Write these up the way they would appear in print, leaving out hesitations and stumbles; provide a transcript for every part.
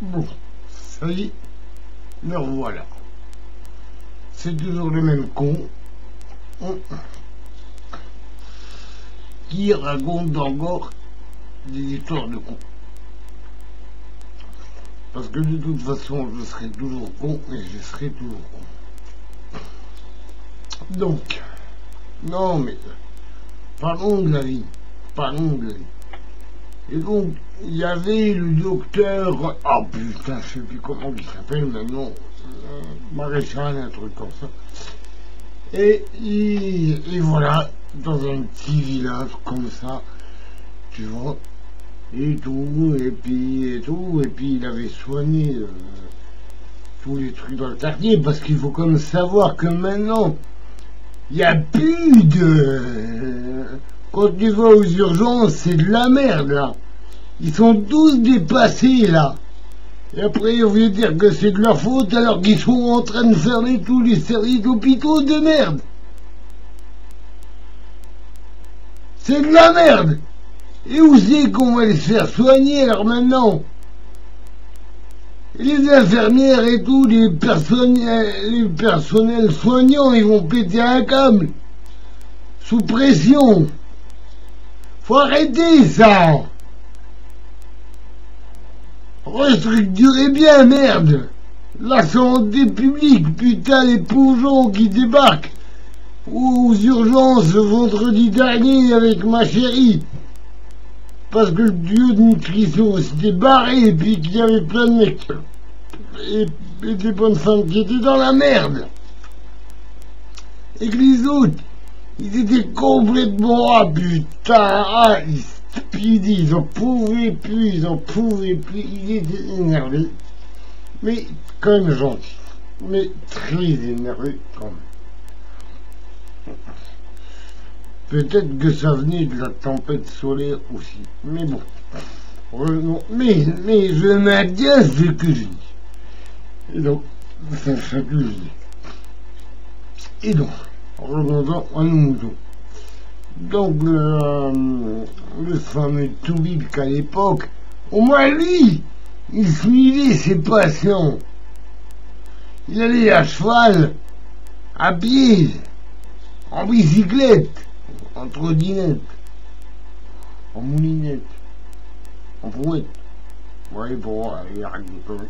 Bon, ça y est, me revoilà. C'est toujours le même con qui raconte encore des histoires de con. Parce que de toute façon, je serai toujours con et je serai toujours con. Donc, non mais, parlons de la vie. Parlons de la vie. Et donc, il y avait le docteur... Oh putain, je sais plus comment il s'appelle maintenant. Maréchal, un truc comme ça. Et voilà, dans un petit village comme ça, tu vois, et tout, et puis il avait soigné tous les trucs dans le quartier, parce qu'il faut quand même savoir que maintenant, il n'y a plus de... Quand tu vas aux urgences, c'est de la merde, là. Ils sont tous dépassés, là. Et après, on veut dire que c'est de leur faute, alors qu'ils sont en train de fermer tous les services d'hôpitaux de merde. C'est de la merde. Et où c'est qu'on va les faire soigner, alors maintenant? Et les infirmières et tout, les personnels soignants, ils vont péter un câble. Sous pression. Faut arrêter ça. Restructurez bien, merde. La santé publique, putain, les pauvres qui débarquent aux urgences vendredi dernier avec ma chérie. Parce que le duo de nutrition s'était barré et puis qu'il y avait plein de mecs et des bonnes femmes qui étaient dans la merde. Et que les autres, ils étaient complètement, ah putain, ils en pouvaient plus, ils étaient énervés. Mais quand même gentils, mais très énervés quand même. Peut-être que ça venait de la tempête solaire aussi, mais bon. Mais je maintiens ce que je dis. Et donc, c'est ce que je dis. Et donc, revenons à nos moutons. Donc, le fameux Toubib qu'à l'époque, au moins lui, il suivait ses patients. Il allait à cheval, à pied, en bicyclette, en trottinette, en moulinette, en brouette. Ouais, bon, arrête de conneries.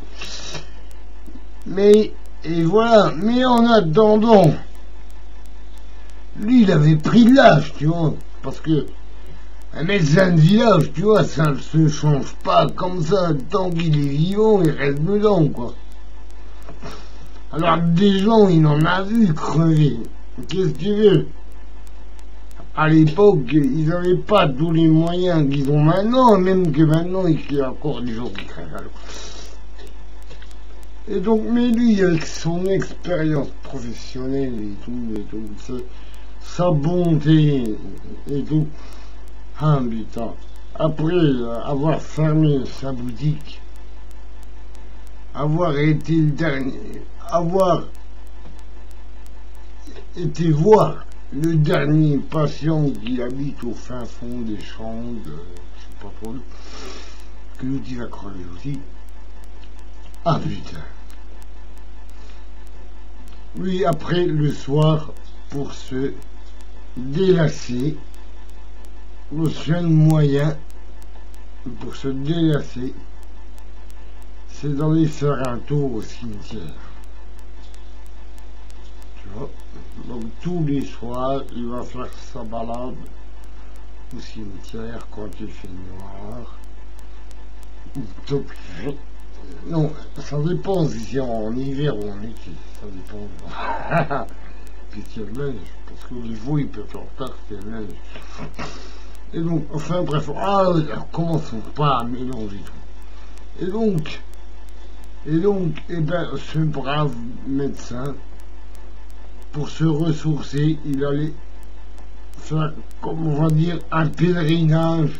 Mais, et voilà, mais en attendant, lui, il avait pris de l'âge, tu vois, parce que un médecin de village, tu vois, ça ne se change pas comme ça, tant qu'il est vivant, il reste dedans, quoi. Alors, des gens, il en a vu crever. Qu'est-ce que tu veux? À l'époque, ils n'avaient pas tous les moyens qu'ils ont maintenant, même que maintenant, il y a encore des gens qui crèvent. Alors. Et donc, mais lui, avec son expérience professionnelle et tout, sa bonté et tout, ah putain, après avoir fermé sa boutique, avoir été le dernier, avoir été voir le dernier patient qui habite au fin fond des champs de, je sais pas trop, que l'outil va crever aussi. Ah putain. Lui, après, le soir, pour se délasser, le seul moyen pour se délasser, c'est d'aller faire un tour au cimetière. Tu vois? Donc tous les soirs, il va faire sa balade au cimetière quand il fait noir. Donc, non, ça dépend si c'est en hiver ou en été, ça dépend. Puis s'il y a de neige, parce que les veaux ils peuvent faire retard s'il y a de neige. Et donc, enfin bref, alors commençons pas à mélanger tout. Et donc, eh ben, ce brave médecin, pour se ressourcer, il allait faire, comme on va dire, un pèlerinage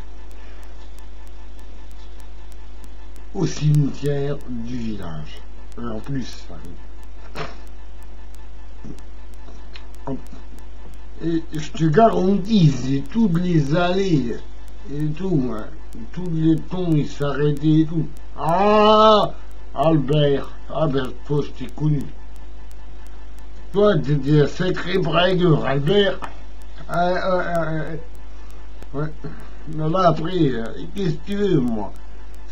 au cimetière du village. Et en plus, et je te garantis, c'est toutes les allées et tout, hein, tous les tons, ils s'arrêtaient et tout. Ah, Albert. Ah ben, toi, je t'ai connu. Toi, t'étais un sacré bragueur, Albert. Ouais. Mais là, après, qu'est-ce que tu veux, moi?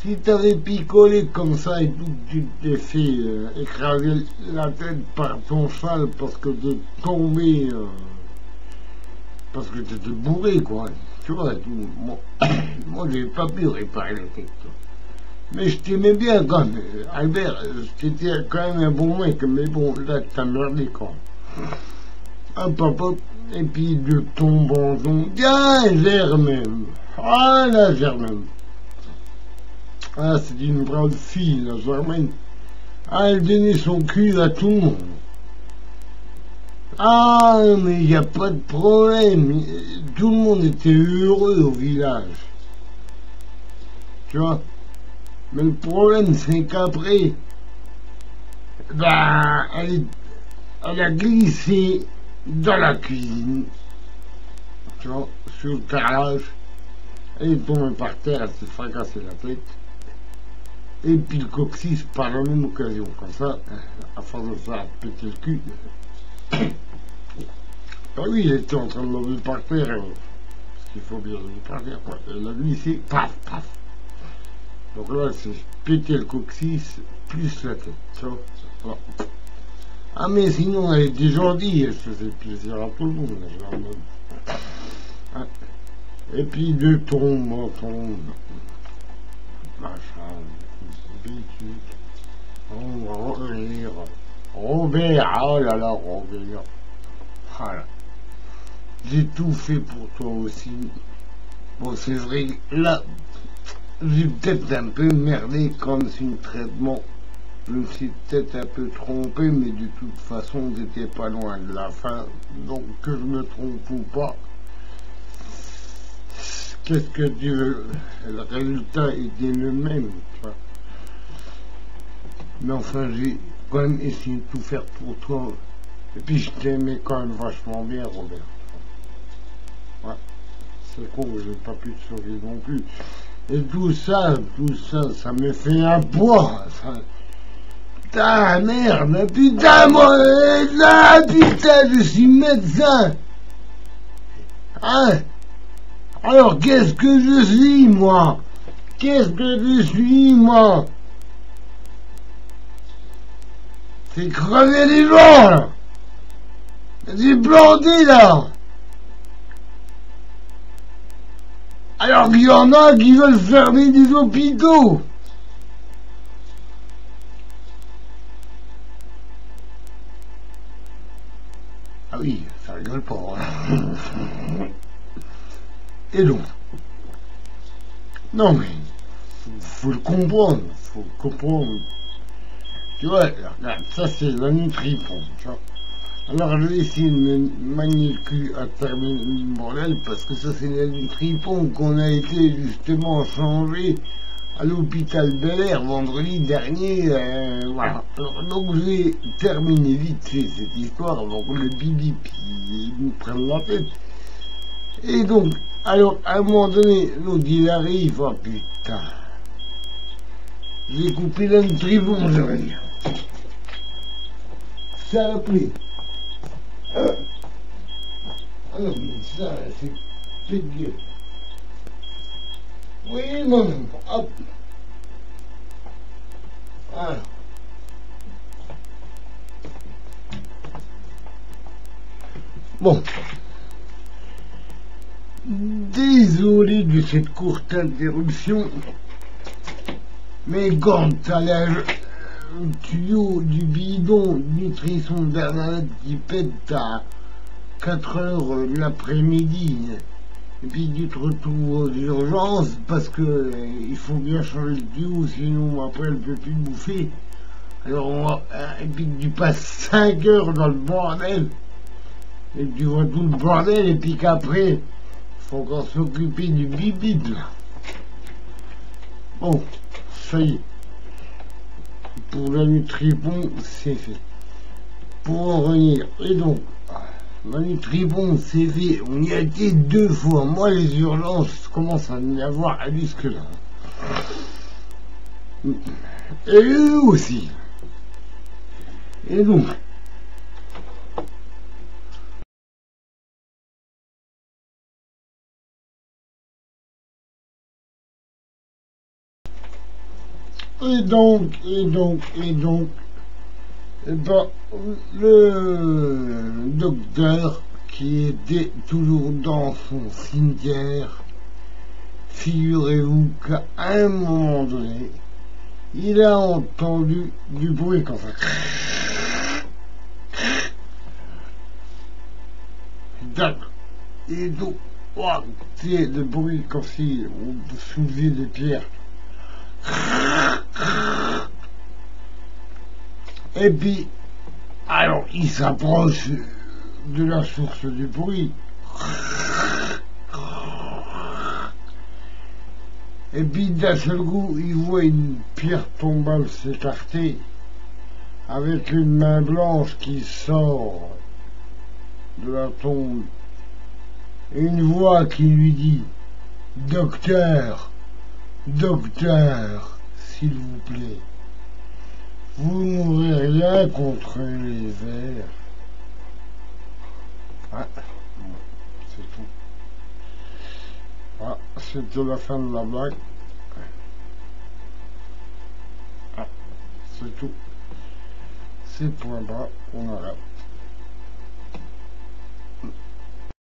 Si t'avais picolé comme ça et tout, tu t'es fait écraser la tête par ton cheval parce que t'es tombé, parce que t'étais bourré, quoi. Tu vois, tout. Moi j'ai pas pu réparer la tête. Mais je t'aimais bien quand même, Albert. T'étais quand même un bon mec, mais bon, là, t'as merdé, quoi. Hop, hop, hop. Et puis de ton bonjon, bien Germaine. Ah, la Germaine. Ah, c'est une brave fille, la Germaine. Ah, elle donnait son cul à tout le monde. Ah, mais il n'y a pas de problème. Tout le monde était heureux au village. Tu vois? Mais le problème, c'est qu'après, bah, elle a glissé dans la cuisine. Tu vois, sur le carrelage. Elle est tombée par terre, elle s'est fracassée la tête. Et puis le coccyx par la même occasion, comme ça, à force de faire péter le cul. Ah oui, il était en train de lever par terre, parce qu'il faut bien lever par terre, quoi. Elle a glissé, paf, paf. Donc là, elle s'est pété le coccyx, plus la tête, tu vois. Voilà. Ah mais sinon, elle était gentille, elle faisait plaisir à tout le monde, là, hein. Et puis de tombe en tombe, machin. On va revenir. Robert, oh là là, Robert. Voilà. J'ai tout fait pour toi aussi. Bon, c'est vrai, là, j'ai peut-être un peu merdé comme c'est un traitement. Je me suis peut-être un peu trompé, mais de toute façon, j'étais pas loin de la fin. Donc, que je me trompe ou pas. Qu'est-ce que tu veux? Le résultat était le même, tu vois. Mais enfin, j'ai quand même essayé de tout faire pour toi. Et puis, je t'aimais quand même vachement bien, Robert. Ouais. C'est con que j'ai pas pu te sauver non plus. Et tout ça, ça me fait un poids. Ça... Putain, merde, putain, moi, là, putain, je suis médecin. Hein? Alors, qu'est-ce que je suis, moi? Qu'est-ce que je suis, moi? C'est crever les gens, là. C'est planté, là. Alors qu'il y en a qui veulent fermer des hôpitaux. Ah oui, ça rigole pas. Hein. Et donc, non mais, faut le comprendre, Tu vois, regarde, ça c'est la nutripon, tu vois. Alors je vais essayer de me manier le cul à terminer le bordel, parce que ça c'est la nutripon qu'on a été justement changé à l'hôpital Bel Air vendredi dernier, voilà. Alors, donc je vais terminer vite fait cette histoire avant que le bibi nous prenne la tête. Et donc, alors, à un moment donné, l'autre il arrive, oh putain. J'ai coupé la nutripon, je vais dire. Ça a pris. Ah non, mais ça, c'est pédieux. Oui, mon nom, hop. Voilà. Bon. Désolé de cette courte interruption, mais quand t'as le tuyau du bidon nutrition de Bernadette qui pète à 4 heures de l'après-midi, et puis tu te retrouves aux urgences parce que il faut bien changer le tuyau, sinon après elle peut plus bouffer. Alors et puis tu passes 5 heures dans le bordel, et tu vois tout le bordel, et puis qu'après faut encore s'occuper du bibide là. Bon, ça y est. Pour la nutripon, c'est fait. Pour en revenir, et donc, la nutripon, c'est fait. On y a été 2 fois. Moi, les urgences commencent à y avoir jusque là. Et eux aussi. Et donc, et donc, eh ben, le docteur qui était toujours dans son cimetière, figurez-vous qu'à un moment donné, il a entendu du bruit comme ça. D'accord. Et donc, oh, c'est le bruit comme si on soulevait des pierres. Et puis, alors, il s'approche de la source du bruit. Et puis, d'un seul coup, il voit une pierre tombale s'écarter avec une main blanche qui sort de la tombe. Et une voix qui lui dit « Docteur, docteur, s'il vous plaît, vous n'aurez rien contre les vers. » Ah, c'est tout. Ah, c'était la fin de la blague. Ah, c'est tout. C'est point bas, on arrête.